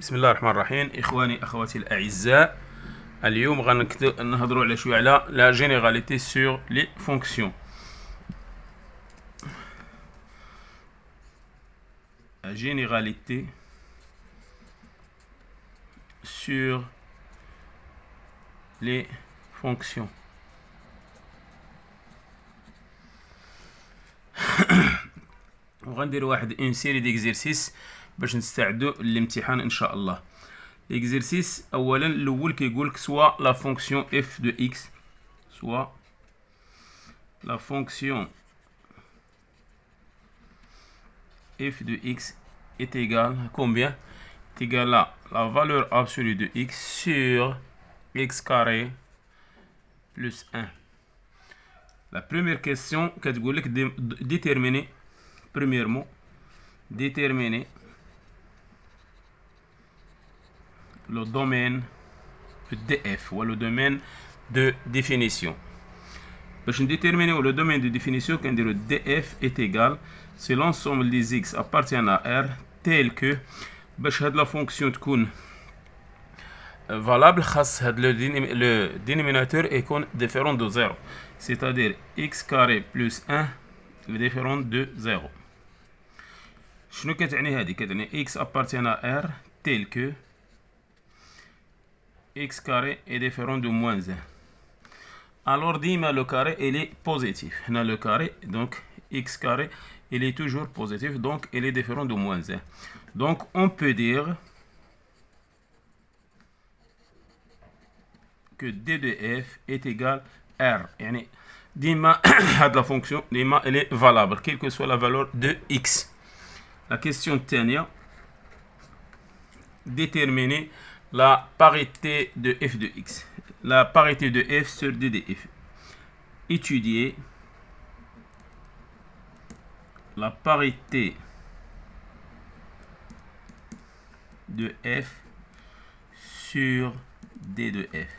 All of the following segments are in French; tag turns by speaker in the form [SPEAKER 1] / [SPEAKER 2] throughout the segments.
[SPEAKER 1] بسم الله الرحمن الرحيم. إخواني أخواتي الأعزاء، اليوم غنهضروا على شوية على لا جينيراليتي سور لي فونكسيون. La généralité sur les fonctions. وغندير واحد اون سيري ديكزيرسيس باش نستعدوا للامتحان ان شاء الله. ليكزيرسيس اولا الاول كيقول لك سوا لا فونكسيون اف دو اكس سوا لا فونكسيون f de x est égal à combien? Est égal à la valeur absolue de x sur x carré plus 1. La première question كتقول لك déterminer premièrement déterminer le domaine de df ou le domaine de définition. باش نديتيرمينيو le domaine de définition كنديرو df est égal c'est l'ensemble des x appartiennent à R tel que باش هاد لا فونكسيون تكون valable خاص هاد le dénominateur يكون différent de 0, c'est-à-dire x carré plus 1 différent de 0. شنو كتعني هادي؟ كتعني x appartient à R tel que x carré est différent de moins 1. Alors dima le carré il est positif. On a le carré, donc x carré il est toujours positif, donc il est différent de moins 1. Donc on peut dire que d de f est égal à r. Yani dima la fonction dima elle est valable quelle que soit la valeur de x. La question tenia, déterminer la parité de f de x. La parité de f sur d de f. Étudier la parité de f sur d de f.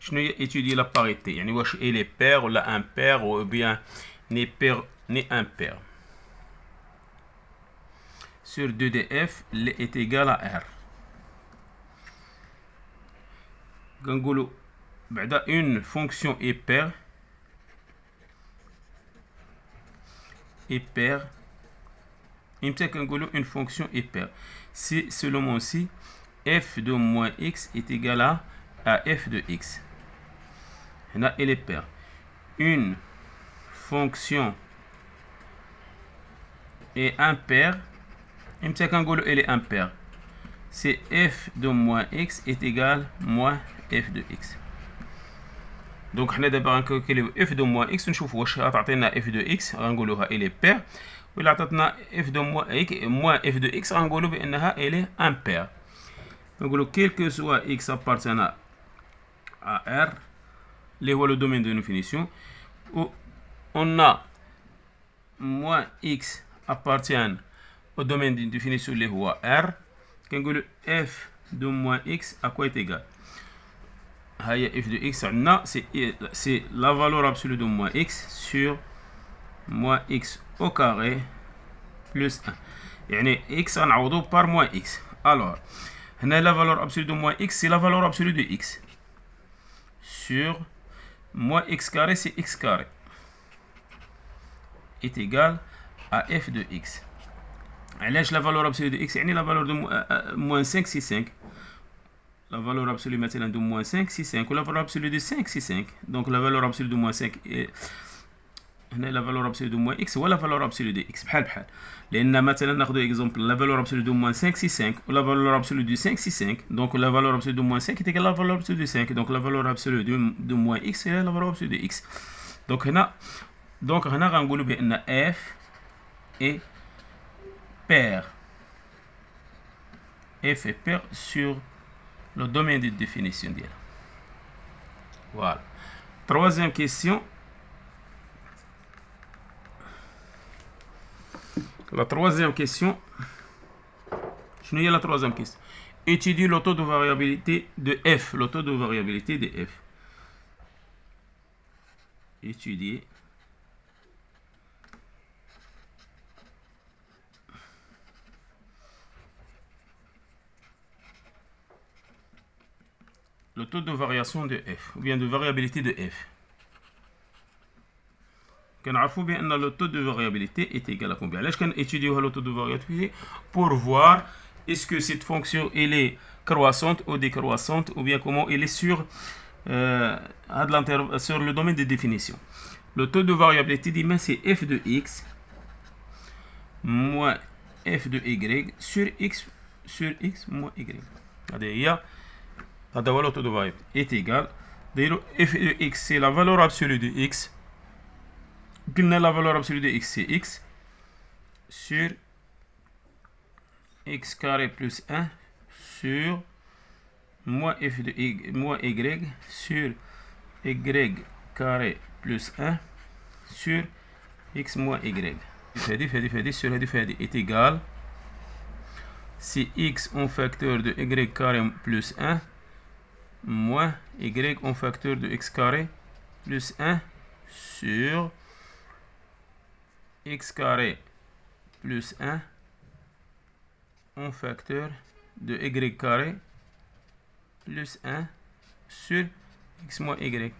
[SPEAKER 1] شنو هي étudier la parité؟ يعني واش elle est paire ولا impair ou bien ni paire ni impair. Sur 2 de f est égal à r. كنقولوا بعدا une fonction est paire امتى كنقولوا une fonction est paire؟ si seulement si f de moins x est égal à f de x. هنا elle est paire. Une fonction est impaire امتى كنقولوا elle est impaire؟ c'est f de moins x est égal moins f de x. دونك حنا دابا غنكالكوليو f de moins x نشوفوا واش غتعطينا f de x غنقولوها elle est paire، وإلا عطاتنا f de moins f de x غنقولوا بأنها elle est impaire. نقولوا quel que soit x appartenant à R اللي هو le domaine de définition où on a moins x appartient au domaine de définition اللي هو R كنقولوا f de moins x à quoi est égal؟ هي f de x عندنا c'est la valeur absolue de moins x sur moins x au carré plus 1. يعني x غنعوضو par moins x. alors هنا la valeur absolue de moins x c'est la valeur absolue de x sur moins x carré, c'est x carré est égal à f de x. علاش la valeur absolue de x يعني la valeur de moins 5 c'est 5. La valeur absolue maintenant de moins 5 c'est 5 ou la valeur absolue de 5 c'est 5. Donc la valeur absolue de moins 5 est هنا la valeur absolue de moins x ou la valeur absolue de x بحال بحال. لأن مثلا ناخذ exemple la valeur absolue de moins 5 c'est 5 ou la valeur absolue de 5 c'est 5. Donc la valeur absolue de moins 5 est égale à la valeur absolue de 5. Donc la valeur absolue de moins x c'est la valeur absolue de x. Donc هنا غنقولوا بأن f est paire. f est paire sur le domaine de définition d'elle. Voilà. Troisième question. La troisième question. شنو هي la troisième question? Étudier le taux de variabilité de f. Le taux de variabilité de f. Étudier le taux de variation de f, ou bien de variabilité de f. كنعرفوا بأن le taux de variabilité est égal à combien. علاش كنétudيو le taux de variabilité pour voir est-ce que cette fonction elle est croissante ou décroissante, ou bien comment elle est sur le domaine de définition. Le taux de variabilité ديما c'est f de x moins f de y sur x moins y. هذا هو le taux de variabilité est égal. D'ailleurs f de x c'est la valeur absolue de x. La valeur absolue de x c'est x sur x carré plus 1 sur moins f de y moins y sur y carré plus 1 sur x moins y. فهذه sur هذه est égal si x en facteur de y carré plus 1 moins y en facteur de x carré plus 1 sur x carré plus 1 en facteur de y carré plus 1 sur x moins y.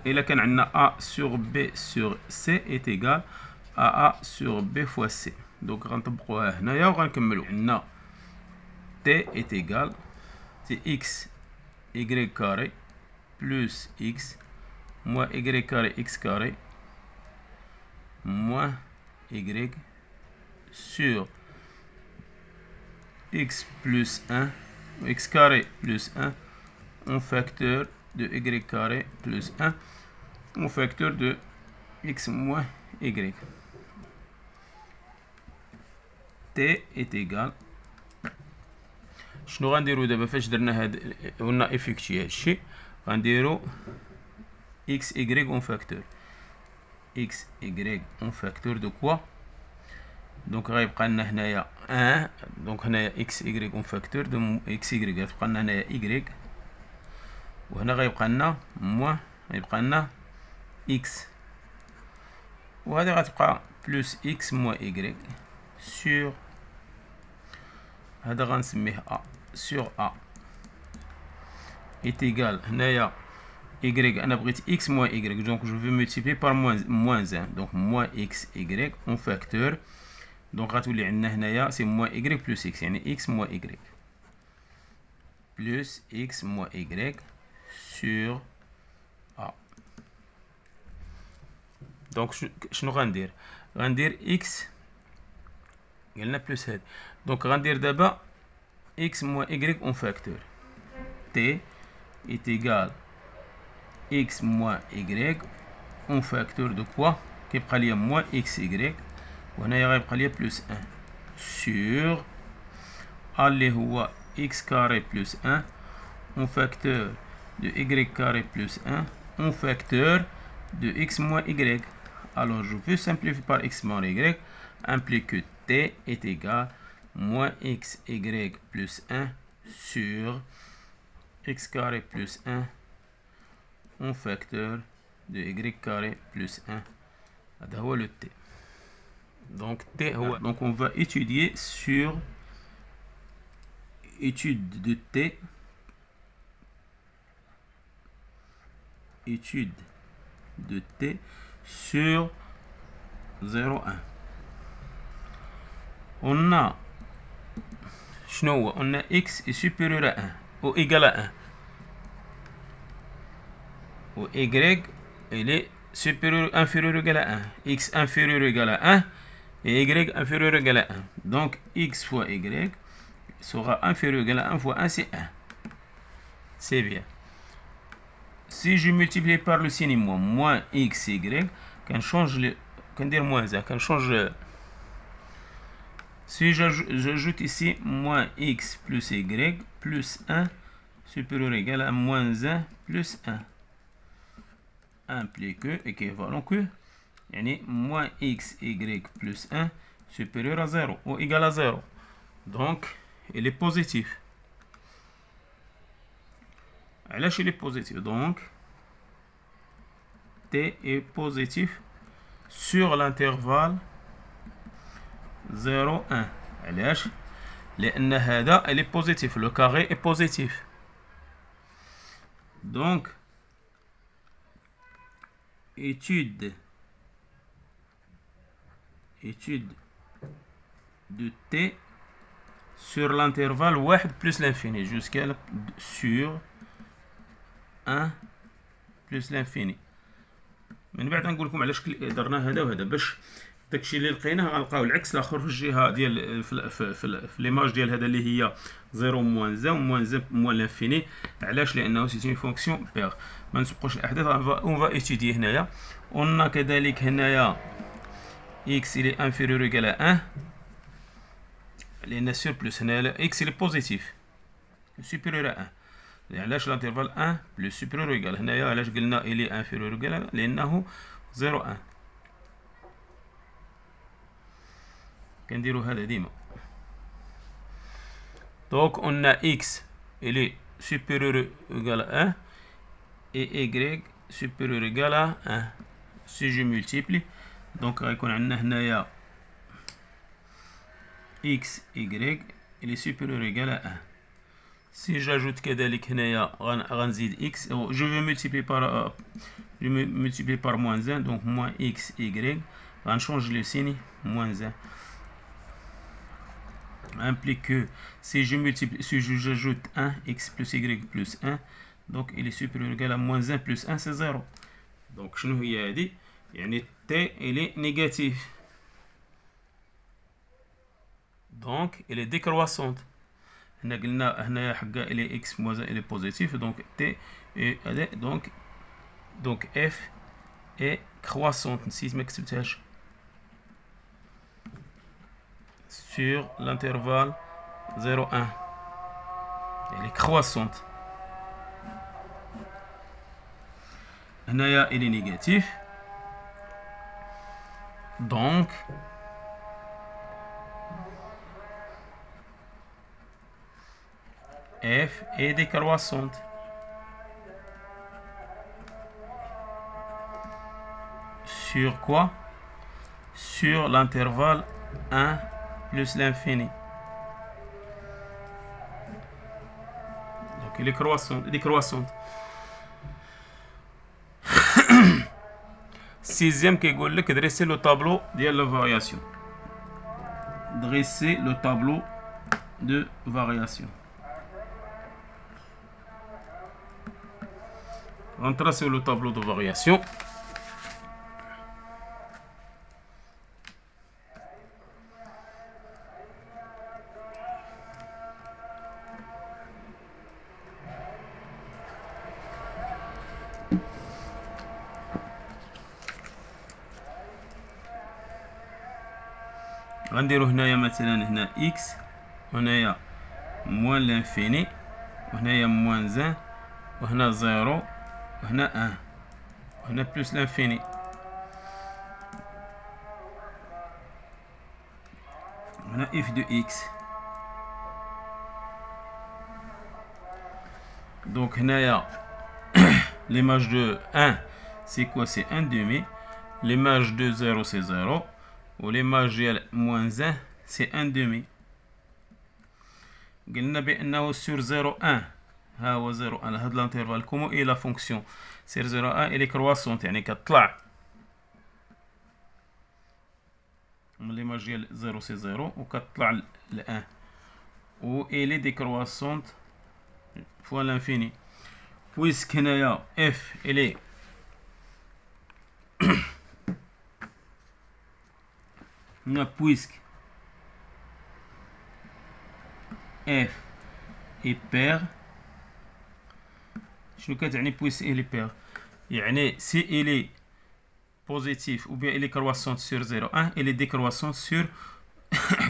[SPEAKER 1] إلا كان عندنا a sur b sur c est égal à a sur b fois c. Donc غنطبقوها هنايا وغنكملو. عندنا t est égal c'est x y carré plus x moins y carré x carré moins y sur x plus 1 x carré plus 1 en facteur de y carré plus 1 en facteur de x moins y. t est égal شنو غنديرو دابا فاش درنا هاد قلنا افيكتي هادشي غنديرو x y en facteur x y en facteur de quoi. Donc غيبقى لنا هنايا 1 دونك هنايا x y en facteur de x y غتبقى لنا هنايا y وهنا غيبقى لنا موان غيبقى لنا x وهذه غتبقى بلس x موان y sur هذا غنسميه a sur a est égal هنايا y انا بغيت x moins y donc je vais multiplier par moins 1 donc moins x y en facteur donc غتولي عندنا هنايا c'est moins y plus x يعني x moins y plus x moins y sur a. donc شنو غندير x قلنا plus هاد donc غندير دابا x moins y en facteur t est égal x moins y en facteur de quoi كيبقى ليا moins xy وهنايا غيبقى ليا بلس 1 sur a اللي هو x carré plus 1 en facteur de y carré plus 1 en facteur de x moins y. Alors je vais simplifier par x moins y implique que t est égal moins xy plus 1 sur x carré plus 1 en facteur de y carré plus 1. هذا هو le t. Donc t هو donc on va étudier sur étude de t, étude de t sur 0,1. On a on a x est supérieur à 1 ou égal à 1 ou y il est supérieur inférieur ou égal à 1 x inférieur ou égal à 1 et y inférieur ou égal à 1 donc x fois y sera inférieur ou égal à 1 fois 1 c'est 1 c'est bien. Si je multiplie par le signe moins xy quand change le quand dire moins 1 quand change si j'ajoute ici moins x plus y plus 1 supérieur ou égal à moins 1 plus 1 implique que équivalent que يعني moins xy plus 1 supérieur à 0 ou égal à 0 donc il est positif. علاش il est positif donc t est positif sur l'intervalle 0 1 علاش لأن هذا il est positif le carré est positif Donc, étude de t sur l'intervalle 1 plus l'infini jusqu'à sur 1 plus l'infini. من بعد نقول لكم علاش درنا هذا وهذا، باش داكشي اللي لقيناه غنلقاو العكس الاخر في الجهه ديال في ليماج ديال هذا اللي هي 0 موان 1 موان 1 موان لانفيني. علاش؟ لانه سي اون فونكسيون بيغ. ما نسبقوش الاحداث، اون فا ايتيدي هنايا. قلنا كذلك هنايا اكس الي انفيريور ايكال 1 لان سور بلس هنا اكس الي بوزيتيف سوبيريور 1. علاش الانترفال 1 بلس سوبيريور ايكال؟ هنايا علاش قلنا الي انفيريور ايكال؟ لانه 0 1. كنديرو هذا ديما. دونك قلنا x il est supérieur ou égal à 1 et y supérieur ou égal à 1. Si je multiplie, donc غيكون عندنا هنايا x y il est supérieur ou égal à 1. Si j'ajoute كذلك هنايا غنزيد x, je vais multiplier par moins 1, donc moins x y, غنشونج le signe moins 1. Implique que si j'ajoute 1, x plus y plus 1, donc il est supérieur ou égal à moins 1 plus 1, c'est 0. Donc شنو هي هذه؟ يعني t il est négatif, donc il est décroissante. هنا قلنا هنايا حقا il est x moins 1 il est positif, donc t est donc f est croissante. نسيت ما كتبتهاش. Sur l'intervalle 0,1. Elle est croissante. Hanaïa, il est négatif. Donc, f est décroissante. Sur quoi? Sur l'intervalle 1 plus l'infini. Donc, elle est décroissante. Sixième qui dit que dresser le tableau de la variation. Dresser le tableau de variation. On trace le tableau de variation. غنديرو هنايا مثلا هنا x وهنايا موان لانفيني وهنايا موان 1 وهنا 0 وهنا 1 وهنا بلس لانفيني. هنا f de x. Donc هنايا l'image de 1 c'est quoi? C'est 1 demi. L'image de 0 c'est 0. Ou l'image de moins 1 c'est 1 demi. قلنا بأنه sur 0 1 ها هو 0 على هذا الانترفال. كومون اي لا فونكسيون سير 0 1 الي كرواسونت يعني كتطلع من ليماج ديال 0 سي 0 وكتطلع ل 1 و الي ديكرواسونت فوا لانفيني. بويسك هنايا اف الي هنا بويسك اف اي بير. شنو كتعني بويسك الي بير؟ يعني سي الي positif ou bien il est croissante sur 0,1, il est décroissante sur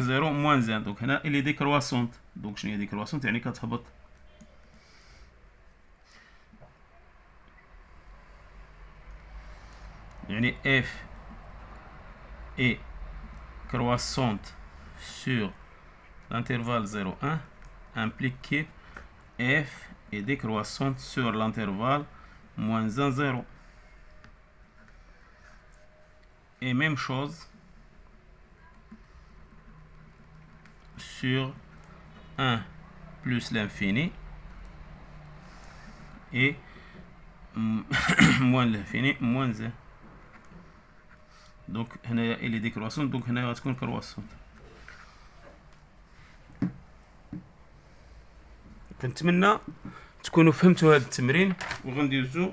[SPEAKER 1] 0 moins 1. Donc هنا il est décroissante. Donc شنو هي décroissante؟ يعني كتهبط. يعني f est croissante sur l'intervalle 0,1 implique que f est décroissante sur l'intervalle moins 1, 0. Et même chose sur 1 plus l'infini et موان لانفيني موان زيرو. دونك هنايا الي ديكرواسون، دونك هنايا غتكون كرواسون. كنتمنى تكونوا فهمتوا هذا التمرين وغندوزو